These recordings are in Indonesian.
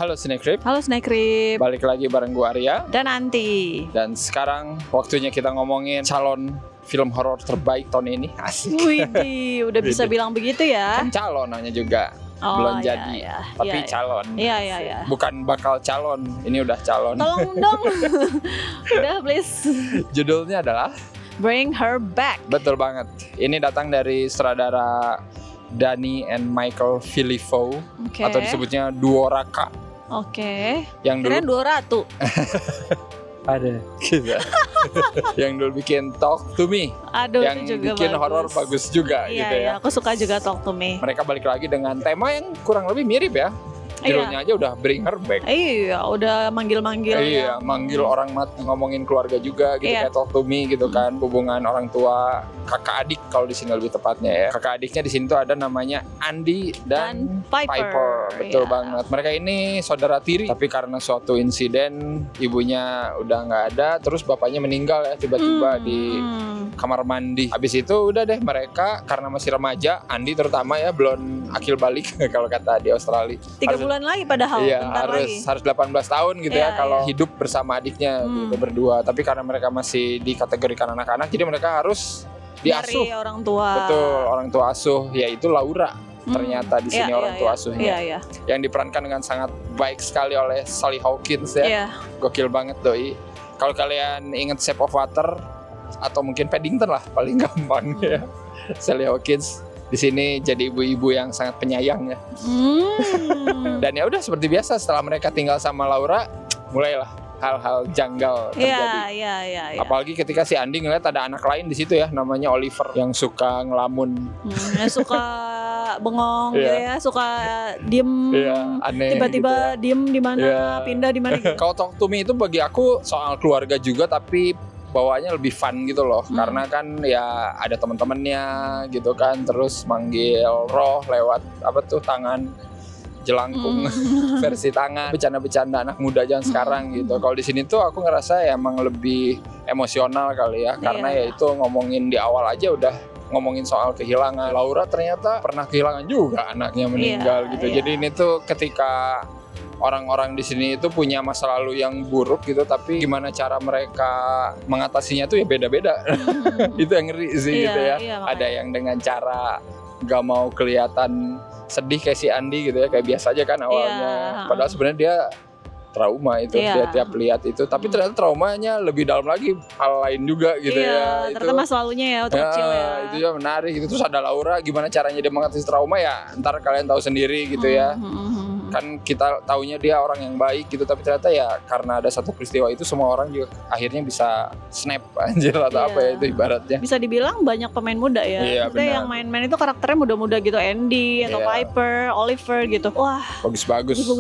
Halo Snack Rip. Halo Snack Rip. Balik lagi bareng gue Arya. Dan Anti. Dan sekarang waktunya kita ngomongin calon film horor terbaik tahun ini. Asik. Widih, udah bisa bilang begitu ya. Kan calon namanya juga. Belum jadi. Tapi calon. Iya. Bukan bakal calon. Ini udah calon. Tolong dong. Udah please. Judulnya adalah Bring Her Back. Betul banget. Ini datang dari sutradara Danny and Michael Filippo, atau disebutnya Duo Raka. Yang dulu keren Duo Ratu. ada gitu. Yang dulu bikin Talk to Me. Aduh, yang itu juga bikin bagus. horor bagus juga gitu ya. Iya, aku suka juga Talk to Me. Mereka balik lagi dengan tema yang kurang lebih mirip ya. Judulnya aja udah Bring Her Back. Iya, udah manggil-manggil. Iya, manggil orang mati, ngomongin keluarga juga gitu, kayak Talk to Me gitu kan. Hubungan orang tua, kakak adik kalau di sini lebih tepatnya ya. Kakak adiknya di sini tuh ada namanya Andy dan Piper. Betul banget. Mereka ini saudara tiri, tapi karena suatu insiden ibunya udah nggak ada, terus bapaknya meninggal ya tiba-tiba di kamar mandi. Habis itu udah deh mereka karena masih remaja, Andy terutama ya belum akil balik kalau kata di Australia. 3 bulan lagi padahal. Iya, bentar lagi. harus 18 tahun gitu ya kalau hidup bersama adiknya gitu berdua. Tapi karena mereka masih dikategorikan anak-anak, jadi mereka harus diasuh. Dari orang tua. Betul, orang tua asuh, yaitu Laura. Ternyata di sini orang tua asuhnya. Iya. Yang diperankan dengan sangat baik sekali oleh Sally Hawkins ya. Iya. Gokil banget doi. Kalau kalian inget Shape of Water atau mungkin Paddington lah paling gampang ya. Sally Hawkins di sini jadi ibu-ibu yang sangat penyayang ya. Dan ya udah seperti biasa setelah mereka tinggal sama Laura, mulailah hal-hal janggal terjadi. Iya. Apalagi ketika si Andy ngeliat ada anak lain di situ ya, namanya Oliver yang suka ngelamun, yang suka bengong gitu ya, suka diem, aneh tiba-tiba gitu ya. diem di mana, pindah di mana. Gitu. Kalau Talk to Me itu bagi aku soal keluarga juga, tapi bawaannya lebih fun gitu loh, karena kan ya ada teman-temannya gitu kan, terus manggil roh lewat tangan jelangkung, versi tangan, bercanda-bercanda anak muda zaman sekarang gitu. Kalau di sini tuh aku ngerasa ya emang lebih emosional kali ya, karena ya itu ngomongin di awal aja udah ngomongin soal kehilangan. Laura ternyata pernah kehilangan juga anaknya meninggal gitu. Jadi ini tuh ketika orang-orang di sini itu punya masa lalu yang buruk gitu, tapi gimana cara mereka mengatasinya tuh ya beda-beda. Itu yang ngeri sih gitu ya. Ada yang dengan cara gak mau kelihatan sedih kayak si Andy gitu ya, kayak biasa aja kan awalnya. Padahal sebenarnya dia trauma itu, dia tiap lihat itu. Tapi ternyata traumanya lebih dalam lagi, hal lain juga gitu ya. Ternyata masa lalunya ya waktu kecil ya. Itu ya menarik gitu. Terus ada Laura, gimana caranya dia mengatasi trauma ya ntar kalian tahu sendiri gitu ya. Kan kita taunya dia orang yang baik gitu, tapi ternyata ya karena ada satu peristiwa itu semua orang juga akhirnya bisa snap anjir atau apa ya itu ibaratnya. Bisa dibilang banyak pemain muda ya. Maksudnya yang main-main itu karakternya muda-muda gitu, Andy atau Piper, Oliver gitu. Wah, bagus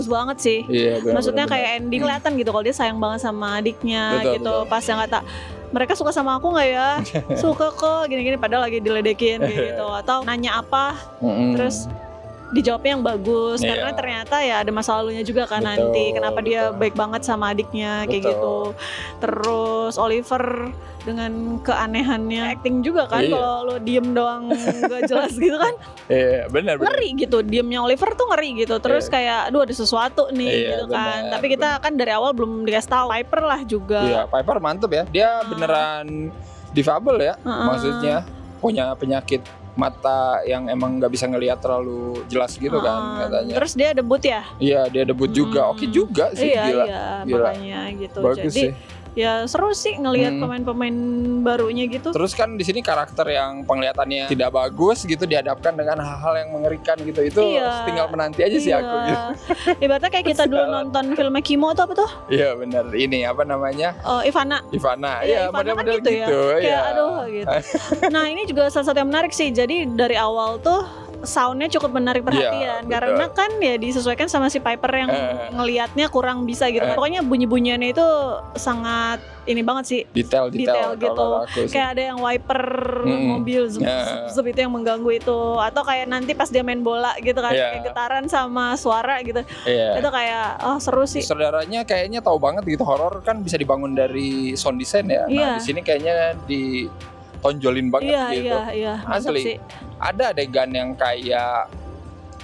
banget sih. Maksudnya kayak Andy kelihatan gitu kalau dia sayang banget sama adiknya gitu. Pas yang kata mereka suka sama aku nggak ya? Suka kok, gini-gini padahal lagi diledekin gitu. Atau nanya apa, terus dijawabnya yang bagus, karena ternyata ya ada masa lalunya juga kan nanti. Kenapa dia baik banget sama adiknya kayak gitu. Terus Oliver dengan keanehannya, acting juga kan kalau lo diem doang gak jelas gitu kan. Benar. Ngeri gitu, diemnya Oliver tuh ngeri gitu. Terus kayak aduh ada sesuatu nih gitu kan. Tapi kita kan dari awal belum dikasih tahu. Piper lah juga. Iya, Piper mantep ya. Dia beneran difabel ya, maksudnya punya penyakit mata yang emang nggak bisa ngelihat terlalu jelas gitu kan katanya. Terus dia debut ya? Iya, dia debut juga. Oke juga sih, gila. Makanya gitu. Bagus jadi sih. Ya seru sih ngelihat pemain-pemain barunya gitu. Terus kan di sini karakter yang penglihatannya tidak bagus gitu dihadapkan dengan hal-hal yang mengerikan gitu. Itu tinggal menanti aja sih aku gitu. Ibaratnya kayak kita dulu nonton filmnya Kimo tuh apa tuh? Iya benar. Ini apa namanya? Ivana. Iya, model-model kan gitu ya. Kayak aduh gitu. Nah, ini juga salah satu yang menarik sih. Jadi dari awal tuh soundnya cukup menarik perhatian karena kan ya disesuaikan sama si Piper yang ngelihatnya kurang bisa gitu. Pokoknya bunyi-bunyiannya itu sangat ini banget sih, detail gitu. Kayak ada yang wiper mobil zup itu yang mengganggu itu, atau kayak nanti pas dia main bola gitu kan kayak getaran sama suara gitu. Itu kayak seru sih. Saudaranya kayaknya tahu banget gitu, horor kan bisa dibangun dari sound design ya. Nah, di sini kayaknya tonjolin banget gitu. Iya, asli. Ada adegan yang kayak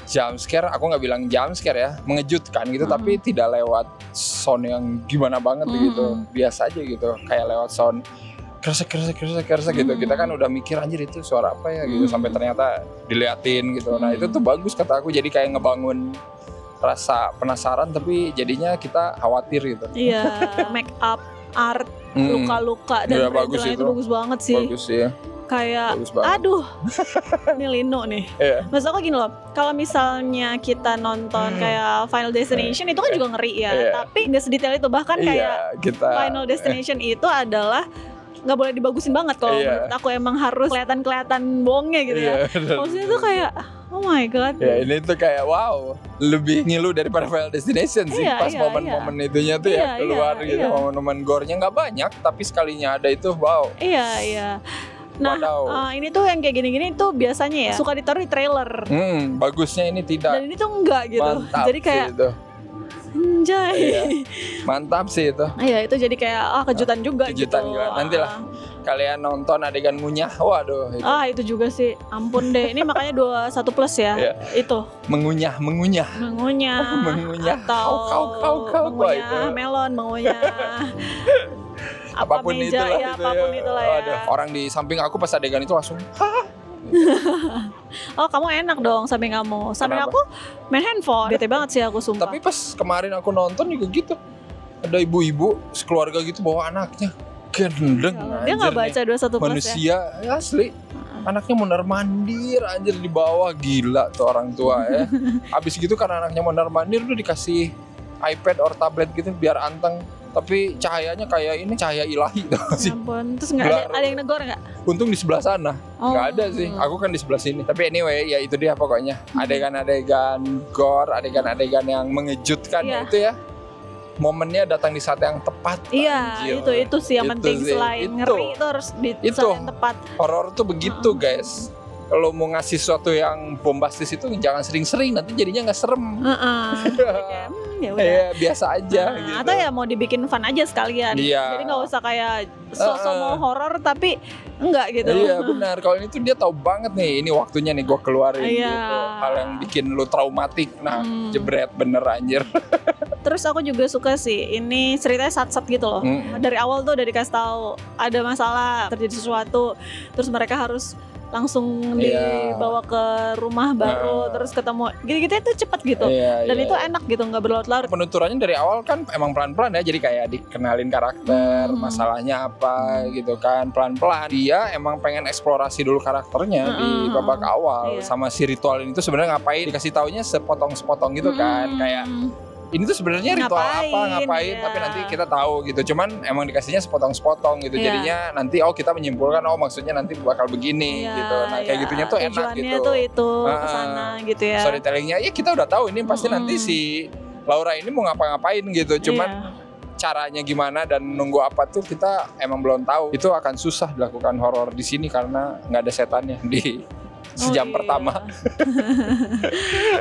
jump scare, aku nggak bilang jump scare ya, mengejutkan gitu, tapi tidak lewat sound yang gimana banget gitu, biasa aja gitu, kayak lewat sound keresek gitu. Kita kan udah mikir anjir itu suara apa ya gitu, sampai ternyata diliatin gitu. Nah itu tuh bagus kata aku, jadi kayak ngebangun rasa penasaran tapi jadinya kita khawatir gitu. Iya, make up, art, luka-luka dan bagus itu bagus banget sih. Bagus ya. Kayak aduh ini Lino nih. Maksud aku gini loh, kalau misalnya kita nonton kayak Final Destination itu kan juga ngeri ya, tapi nggak sedetail itu. Bahkan kayak Final Destination itu adalah nggak boleh dibagusin banget kalau menurut aku, emang harus kelihatan bohongnya gitu ya. Maksudnya tuh kayak oh my god. Ya ini tuh kayak wow, lebih ngilu daripada Final Destination sih. Pas momen-momen itunya tuh ya keluar gitu, momen-momen gore-nya nggak banyak, tapi sekalinya ada itu wow. Iya. Nah, ini tuh yang kayak gini-gini tuh biasanya ya suka ditaruh di trailer. Bagusnya ini tidak. Dan ini tuh enggak gitu. Mantap. Jadi kayak itu. Anjay. Iya. Mantap sih itu. Iya, itu jadi kayak kejutan juga gitu. Juga. Nantilah kalian nonton adegan ngunyah. Waduh itu. Itu juga sih. Ampun deh. Ini makanya 21+ ya. Itu. Mengunyah. Atau mengunyah melon, mengunyah apapun meja, apapun itulah ya. Orang di samping aku pas adegan itu langsung oh kamu enak dong samping kamu. Samping aku main handphone. Bete banget sih aku sumpah. Tapi pas kemarin aku nonton juga gitu, ada ibu-ibu sekeluarga gitu bawa anaknya gendeng. Dia gak baca 21+ manusia ya? Asli. Anaknya mondar-mandir anjir di bawah, gila tuh orang tua ya. Abis gitu karena anaknya mondar-mandir udah dikasih iPad or tablet gitu biar anteng. Tapi cahayanya kayak ini cahaya ilahi tuh sih. Ampun. Terus nggak ada yang negor nggak? Untung di sebelah sana nggak ada sih. Aku kan di sebelah sini. Tapi anyway ya itu dia pokoknya. Adegan-adegan gore, adegan-adegan yang mengejutkan itu ya. Momennya datang di saat yang tepat. Iya, itu sih yang penting selain ngeri itu harus di saat yang tepat. Horor tuh begitu guys. Kalau mau ngasih sesuatu yang bombastis itu jangan sering-sering, nanti jadinya nggak serem. Ya biasa aja gitu. Atau ya mau dibikin fun aja sekalian. Jadi nggak usah kayak sosok mau horor tapi enggak gitu. Iya benar. Kalau ini tuh dia tahu banget nih, ini waktunya nih gue keluarin gitu. Hal yang bikin lu traumatik. Nah jebret bener anjir. Terus aku juga suka sih ini ceritanya sat-sat gitu loh. Dari awal tuh udah dikasih tahu ada masalah, terjadi sesuatu, terus mereka harus langsung dibawa ke rumah baru, terus ketemu gitu-gitu itu cepet gitu. Dan itu enak gitu, nggak berlarut-larut. Penuturannya dari awal kan emang pelan-pelan ya, jadi kayak dikenalin karakter, masalahnya apa gitu kan, pelan-pelan. Dia emang pengen eksplorasi dulu karakternya di babak awal. Sama si ritual ini tuh sebenarnya ngapain, dikasih taunya sepotong-sepotong gitu kan, kayak ini tuh sebenarnya ritual ngapain tapi nanti kita tahu gitu. Cuman emang dikasihnya sepotong-sepotong gitu. Jadinya nanti kita menyimpulkan maksudnya nanti bakal begini gitu. Nah kayak gitunya tuh enak gitu. Tujuannya tuh itu kesana gitu ya. Storytellingnya ya kita udah tahu ini pasti nanti si Laura ini mau ngapa-ngapain gitu. Cuman caranya gimana dan nunggu apa tuh kita emang belum tahu. Itu akan susah dilakukan horor di sini karena nggak ada setannya di sejam pertama.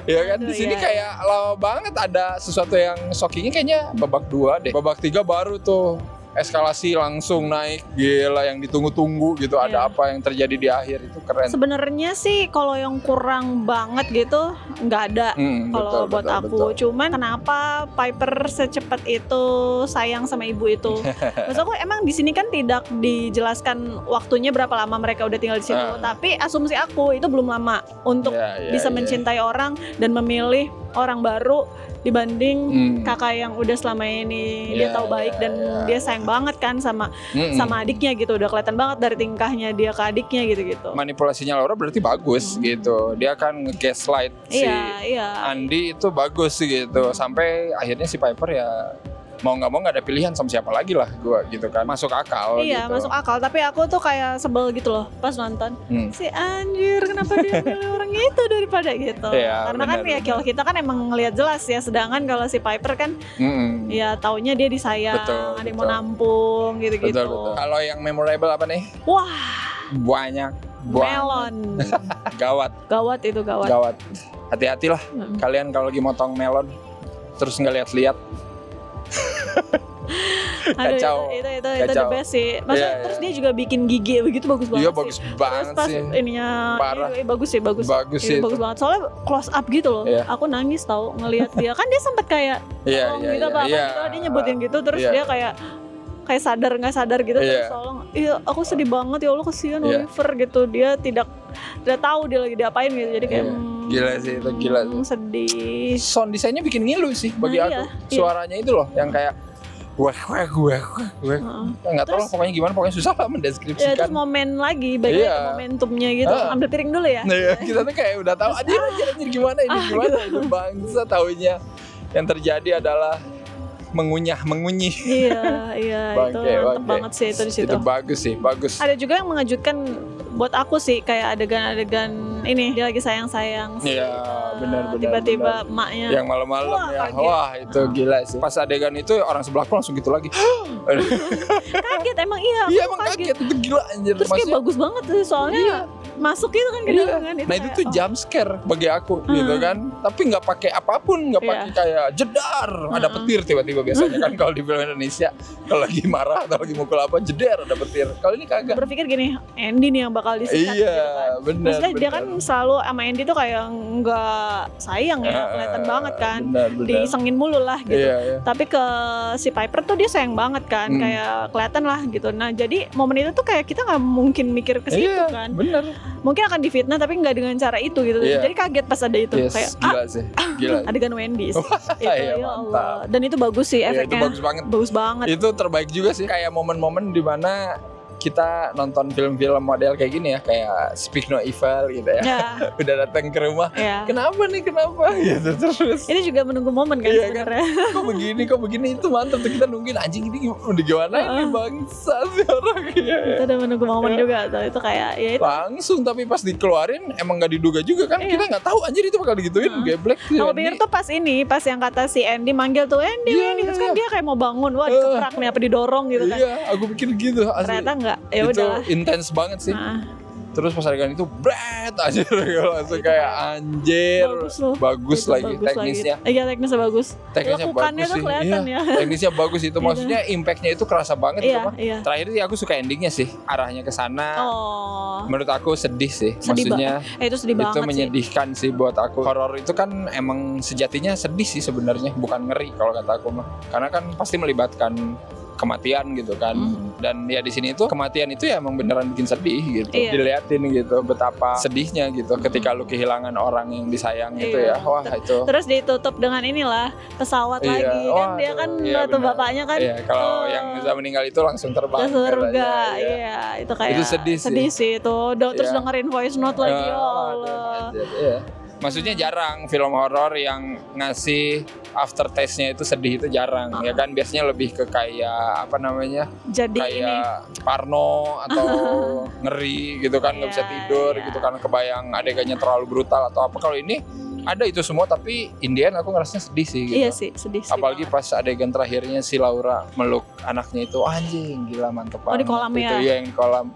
Ya kan di sini kayak lama banget ada sesuatu yang shockingnya kayaknya babak 2 deh. Babak 3 baru tuh eskalasi langsung naik, gila yang ditunggu-tunggu gitu. Ada apa yang terjadi di akhir itu keren. Sebenarnya sih kalau yang kurang banget gitu nggak ada kalau buat aku. Cuman kenapa Piper secepat itu sayang sama ibu itu? Maksud aku emang di sini kan tidak dijelaskan waktunya berapa lama mereka udah tinggal di situ. Tapi asumsi aku itu belum lama untuk bisa mencintai orang dan memilih orang baru dibanding kakak yang udah selama ini dia tahu baik dan dia sayang banget kan sama adiknya gitu. Udah kelihatan banget dari tingkahnya dia ke adiknya gitu-gitu. Manipulasinya Laura berarti bagus gitu. Dia kan nge-gaslight si Andi itu bagus gitu. Sampai akhirnya si Piper ya mau nggak mau nggak ada pilihan sama siapa lagi lah gua gitu kan. Masuk akal gitu. Masuk akal. Tapi aku tuh kayak sebel gitu loh pas nonton. Si anjir kenapa dia milih orang itu daripada gitu. Karena kan ya kalau kita kan emang ngelihat jelas ya. Sedangkan kalau si Piper kan ya taunya dia disayang, ada yang mau nampung gitu-gitu. Betul. Kalau yang memorable apa nih? Wah banyak. Melon. Gawat itu. Hati-hatilah kalian kalau lagi motong melon terus nggak lihat-lihat. Kacau. Itu the best sih. Maksudnya terus dia juga bikin gigi begitu bagus banget. Iya bagus banget terus pas sih. Ininya bagus sih. Bagus sih. Bagus banget. Soalnya close up gitu loh. Aku nangis tau ngelihat dia. Kan dia sempat kayak gitu apa gitu. Dia nyebutin gitu terus dia kayak sadar nggak sadar gitu terus tolong. Iya, aku sedih banget ya Allah, kasihan Oliver gitu. Dia tidak tahu dia lagi diapain gitu. Jadi kayak gila sih itu gila tuh. Sedih. Sound desainnya bikin ngilu sih bagi aku. Suaranya itu loh yang kayak wah. Nggak tahu lah pokoknya gimana, pokoknya susah lah mendeskripsikan. Terus momen lagi, momentumnya gitu. Ambil piring dulu ya. Kita tuh kayak udah tahu anjir gimana ini gimana itu bangsa taunya yang terjadi adalah mengunyih. Iya, itu mantap banget sih itu di situ. Itu bagus sih, bagus. Ada juga yang mengejutkan buat aku sih kayak adegan-adegan ini dia lagi sayang-sayang. Iya, benar. Tiba-tiba emaknya yang malam-malam ya. Wah, itu gila sih. Pas adegan itu orang sebelahku langsung gitu lagi. Kaget emang Iya, emang kaget. Itu gila anjir. Terus kayak bagus banget tuh soalnya. Masuk gitu kan ke dalam kan itu. Nah itu tuh jump scare bagi aku gitu kan. Tapi nggak pakai apapun, nggak pakai kayak jedar, ada petir tiba-tiba biasanya kan kalau di film Indonesia kalau lagi marah atau lagi mukul apa jedar ada petir. Kalau ini kagak. Berpikir gini, Andy nih yang bakal disikat gitu kan. Benar. Maksudnya dia kan selalu sama Andy tuh kayak nggak sayang ya, kelihatan banget kan. Benar. Disengin mulu lah gitu. Iya. Tapi ke si Piper tuh dia sayang banget kan, kayak kelihatan lah gitu. Nah jadi momen itu tuh kayak kita nggak mungkin mikir ke situ kan. Benar. Mungkin akan difitnah tapi nggak dengan cara itu gitu. Jadi kaget pas ada itu kayak gila sih. Gila. Adegan Wendy. Ya Allah. Dan itu bagus sih efeknya. Itu bagus banget. Itu terbaik juga sih kayak momen-momen di mana kita nonton film-film model kayak gini ya, kayak Speak No Evil gitu ya. Udah datang ke rumah. Kenapa gitu terus. Ini juga menunggu momen kan sebenarnya. Kan? Kok begini itu mantap tuh, kita nungguin anjing ini udah gimana ini bangsa sih orang ya. Kita udah menunggu momen juga tuh. Itu kayak ya itu. Langsung tapi pas dikeluarin emang enggak diduga juga kan. Kita enggak tahu anjir itu bakal digituin geblek. Aku pikir tuh pas yang kata si Andy manggil tuh Andy. Terus kan dia kayak mau bangun, wah dikeprak nih apa didorong gitu kan. Iya, aku pikir gitu. Ternyata enggak. Ya itu udah intens banget sih. Terus pas adegan itu bret aja langsung kayak anjir. Bagus lagi teknisnya. Iya teknisnya bagus. Teknisnya bagus sih. Teknisnya bagus itu. Maksudnya impactnya itu kerasa banget itu mah. Terakhir sih aku suka endingnya sih. Arahnya ke sana. Menurut aku sedih sih. Maksudnya itu sedih banget. Itu menyedihkan sih buat aku. Horor itu kan emang sejatinya sedih sih sebenarnya, bukan ngeri kalau kata aku mah. Karena kan pasti melibatkan kematian gitu kan. Dan ya di sini tuh kematian itu ya emang beneran bikin sedih gitu. Diliatin gitu betapa sedihnya gitu ketika lu kehilangan orang yang disayang gitu ya. Wah itu. Terus ditutup dengan inilah pesawat lagi kan. Dia kan waktu bapaknya kan. Kalau yang bisa meninggal itu langsung terbang ke surga. Itu kayak itu sedih sih itu. Terus dengerin voice note lagi. Ya Allah. Maksudnya jarang film horor yang ngasih aftertaste-nya itu sedih, itu jarang ya kan. Biasanya lebih ke kayak apa namanya, jadi kayak ini parno atau ngeri gitu kan, nggak bisa tidur gitu kan, kebayang adegannya terlalu brutal atau apa. Kalau ini ada itu semua tapi Indian aku ngerasanya sedih sih gitu. Iya sih, sedih sih. Apalagi pas adegan terakhirnya si Laura meluk anaknya itu, anjing gila mantep banget. Di kolam itu yang di kolam.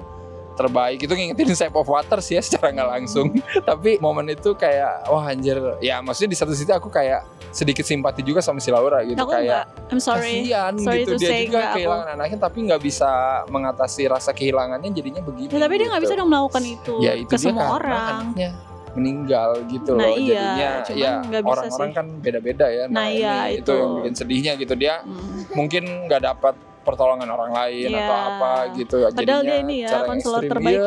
Terbaik itu ngingetin Shape of Water sih ya secara nggak langsung. Tapi momen itu kayak wah anjir. Ya maksudnya di satu sisi aku kayak sedikit simpati juga sama si Laura gitu. Aku kayak I'm sorry. Kasian gitu, dia juga kehilangan anaknya tapi nggak bisa mengatasi rasa kehilangannya, jadinya begini. Tapi dia nggak bisa dong melakukan itu itu ke semua orang. Anaknya meninggal gitu loh. Jadinya ya orang-orang kan beda-beda ya. Nah itu yang bikin sedihnya gitu. Dia mungkin nggak dapat pertolongan orang lain atau apa gitu. Padahal dia ini ya konselor terbaik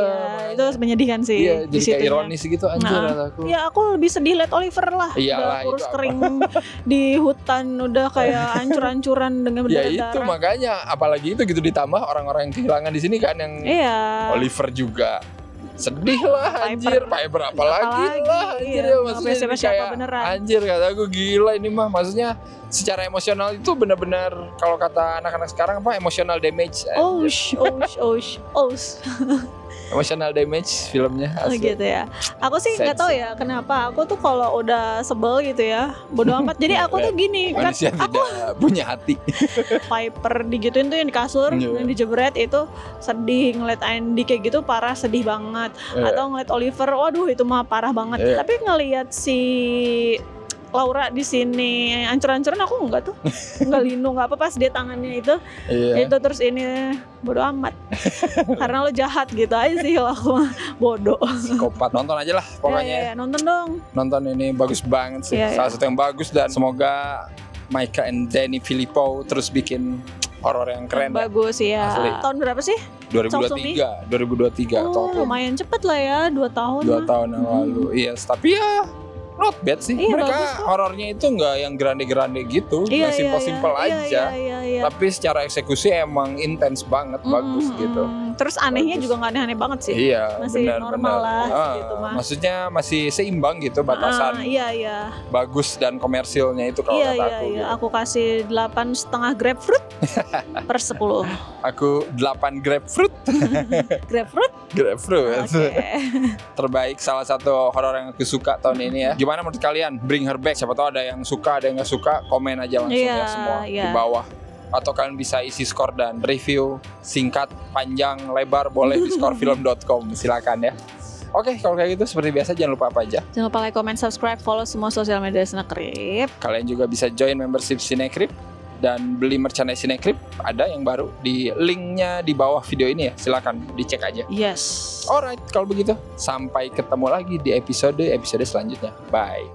itu menyedihkan sih. Iya, jadi kayak ironis gitu anjir aku. Ya aku lebih sedih liat Oliver lah. Iyalah, udah kurus kering di hutan, udah kayak hancur-hancuran dengan berdarah. Ya itu makanya apalagi itu gitu ditambah orang-orang yang kehilangan di sini kan yang Oliver juga. Sedih lah anjir, Piper apalagi lah anjir ya, maksudnya kayak beneran. Anjir kata aku gila ini mah, maksudnya secara emosional itu benar-benar kalau kata anak-anak sekarang apa, emotional damage. Emotional damage filmnya. Gitu ya. Aku sih nggak tahu ya kenapa aku tuh kalau udah sebel gitu ya bodo amat. Jadi aku tuh gini kan, aku tidak punya hati. Piper digituin tuh yang di kasur, yang dijebret itu sedih. Ngeliat Andy kayak gitu parah, sedih banget. Atau ngeliat Oliver, waduh itu mah parah banget. Tapi ngeliat si Laura di sini ancur-ancuran, aku enggak tuh. Enggak lindung, enggak apa pas dia tangannya itu. Itu terus ini bodo amat. Karena lo jahat gitu aja sih aku bodoh. Psikopat. Nonton aja lah pokoknya. Nonton dong. Nonton ini bagus banget sih. Salah satu yang bagus dan semoga Maika and Danny Filippo terus bikin horor yang keren. Bagus ya. Asli. Tahun berapa sih? 2023. Lumayan cepet lah ya, 2 tahun. 2 tahun yang lalu. Iya, tapi ya not bad sih. Mereka horornya itu nggak yang grande-grande gitu, nggak simpel-simpel aja. Tapi secara eksekusi emang intens banget, bagus gitu. Terus anehnya juga nggak aneh-aneh banget sih. Iya, masih normal lah gitu mah. Maksudnya masih seimbang gitu batasan. Bagus dan komersilnya itu kalau kata aku. Iya. Aku kasih 8,5 grapefruit per 10. Aku 8 grapefruit. Grapefruit. Terbaik, salah satu horor yang aku suka tahun ini ya. Gimana menurut kalian? Bring Her Back. Siapa tahu ada yang suka, ada yang nggak suka. Komen aja langsung ya semua di bawah. Atau kalian bisa isi skor dan review singkat, panjang, lebar boleh di skorefilm.com. Silakan ya. Oke, kalau kayak gitu seperti biasa jangan lupa apa aja? Jangan lupa like, comment, subscribe, follow semua sosial media Cinekrip. Kalian juga bisa join membership Cinekrip dan beli merchandise Cinekrip. Ada yang baru di linknya di bawah video ini ya. Silakan dicek aja. Yes. Alright, kalau begitu sampai ketemu lagi di episode selanjutnya. Bye.